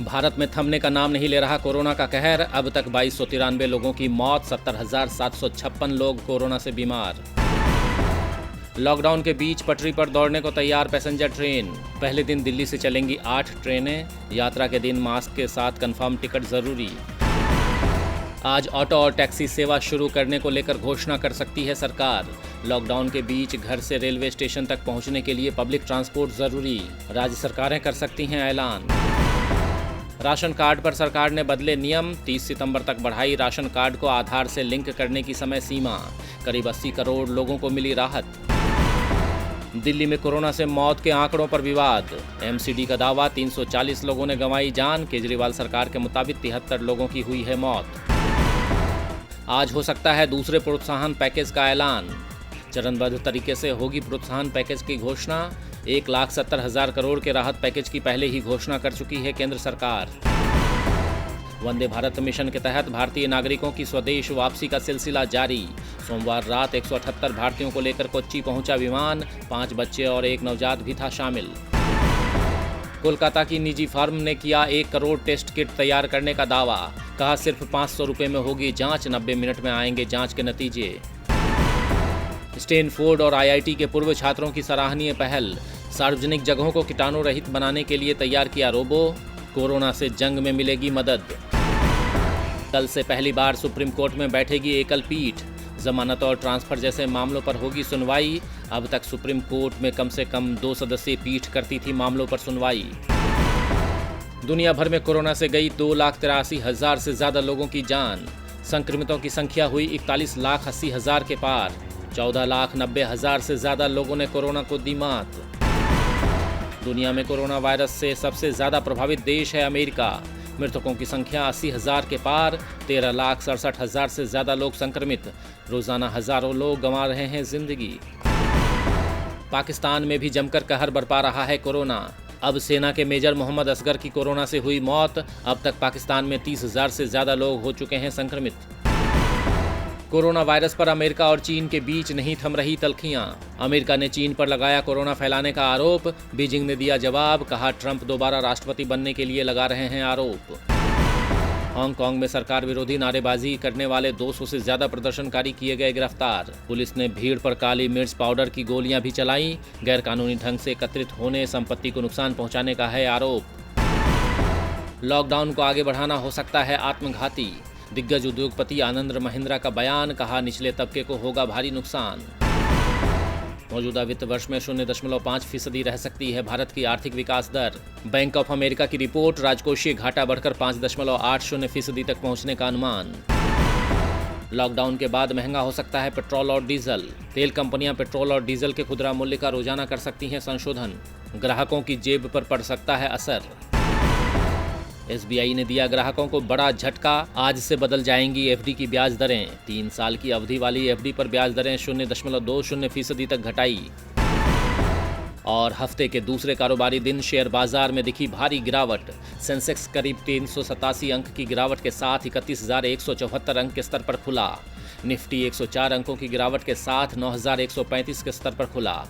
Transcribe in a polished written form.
भारत में थमने का नाम नहीं ले रहा कोरोना का कहर। अब तक 2293 लोगों की मौत, 70,756 लोग कोरोना से बीमार। लॉकडाउन के बीच पटरी पर दौड़ने को तैयार पैसेंजर ट्रेन। पहले दिन दिल्ली से चलेंगी 8 ट्रेनें। यात्रा के दिन मास्क के साथ कंफर्म टिकट जरूरी। आज ऑटो और टैक्सी सेवा शुरू करने को लेकर घोषणा कर सकती है सरकार। लॉकडाउन के बीच घर से रेलवे स्टेशन तक पहुंचने के लिए पब्लिक ट्रांसपोर्ट जरूरी। राज्य सरकारें कर सकती हैं ऐलान। राशन कार्ड पर सरकार ने बदले नियम। 30 सितंबर तक बढ़ाई राशन कार्ड को आधार से लिंक करने की समय सीमा। करीब 80 करोड़ लोगों को मिली राहत। दिल्ली में कोरोना से मौत के आंकड़ों पर विवाद। एमसीडी का दावा, 340 लोगों ने गंवाई जान। केजरीवाल सरकार के मुताबिक 73 लोगों की हुई है मौत। आज हो सकता है दूसरे प्रोत्साहन पैकेज का ऐलान। चरणबद्ध तरीके से होगी प्रोत्साहन पैकेज की घोषणा। 1,70,000 करोड़ के राहत पैकेज की पहले ही घोषणा कर चुकी है केंद्र सरकार। वंदे भारत मिशन के तहत भारतीय नागरिकों की स्वदेश वापसी का सिलसिला जारी। सोमवार रात 178 भारतीयों को लेकर कोच्चि पहुंचा विमान। 5 बच्चे और 1 नवजात भी था शामिल। कोलकाता की निजी फर्म ने किया 1 करोड़ टेस्ट किट तैयार करने का दावा। कहा सिर्फ 500 रुपये में होगी जांच, 90 मिनट में आएंगे जांच के नतीजे। स्टैनफोर्ड और आईआईटी के पूर्व छात्रों की सराहनीय पहल। सार्वजनिक जगहों को कीटाणु रहित बनाने के लिए तैयार किया रोबो। कोरोना से जंग में मिलेगी मदद। कल से पहली बार सुप्रीम कोर्ट में बैठेगी एकल पीठ। जमानत और ट्रांसफर जैसे मामलों पर होगी सुनवाई। अब तक सुप्रीम कोर्ट में कम से कम 2 सदस्यीय पीठ करती थी मामलों पर सुनवाई। दुनिया भर में कोरोना से गई 2,83,000 से ज्यादा लोगों की जान। संक्रमितों की संख्या हुई 41,80,000 के पार। 14,90,000 से ज्यादा लोगों ने कोरोना को दी मात। दुनिया में कोरोना वायरस से सबसे ज्यादा प्रभावित देश है अमेरिका। मृतकों की संख्या 80,000 के पार। 13,67,000 से ज्यादा लोग संक्रमित। रोजाना हजारों लोग गंवा रहे हैं जिंदगी। पाकिस्तान में भी जमकर कहर बरपा रहा है कोरोना। अब सेना के मेजर मोहम्मद असगर की कोरोना से हुई मौत। अब तक पाकिस्तान में 30,000 से ज्यादा लोग हो चुके हैं संक्रमित। कोरोना वायरस पर अमेरिका और चीन के बीच नहीं थम रही तल्खियां। अमेरिका ने चीन पर लगाया कोरोना फैलाने का आरोप। बीजिंग ने दिया जवाब। कहा ट्रंप दोबारा राष्ट्रपति बनने के लिए लगा रहे हैं आरोप। हांगकांग में सरकार विरोधी नारेबाजी करने वाले 200 से ज्यादा प्रदर्शनकारी किए गए गिरफ्तार। पुलिस ने भीड़ पर काली मिर्च पाउडर की गोलियां भी चलाईं। गैरकानूनी ढंग से एकत्रित होने, संपत्ति को नुकसान पहुंचाने का है आरोप। लॉकडाउन को आगे बढ़ाना हो सकता है आत्मघाती। दिग्गज उद्योगपति आनंद महिंद्रा का बयान। कहा निचले तबके को होगा भारी नुकसान। मौजूदा वित्त वर्ष में 0.5% रह सकती है भारत की आर्थिक विकास दर। बैंक ऑफ अमेरिका की रिपोर्ट। राजकोषीय घाटा बढ़कर 5.80% तक पहुंचने का अनुमान। लॉकडाउन के बाद महंगा हो सकता है पेट्रोल और डीजल। तेल कंपनियां पेट्रोल और डीजल के खुदरा मूल्य का रोजाना कर सकती हैं संशोधन। ग्राहकों की जेब पर पड़ सकता है असर। एसबीआई ने दिया ग्राहकों को बड़ा झटका। आज से बदल जाएंगी एफडी की ब्याज दरें। 3 साल की अवधि वाली एफडी पर ब्याज दरें 0.20% तक घटाई। और हफ्ते के दूसरे कारोबारी दिन शेयर बाजार में दिखी भारी गिरावट। सेंसेक्स करीब 387 अंक की गिरावट के साथ 31,174 अंक के स्तर पर खुला। निफ्टी 104 अंकों की गिरावट के साथ 9,135 के स्तर पर खुला।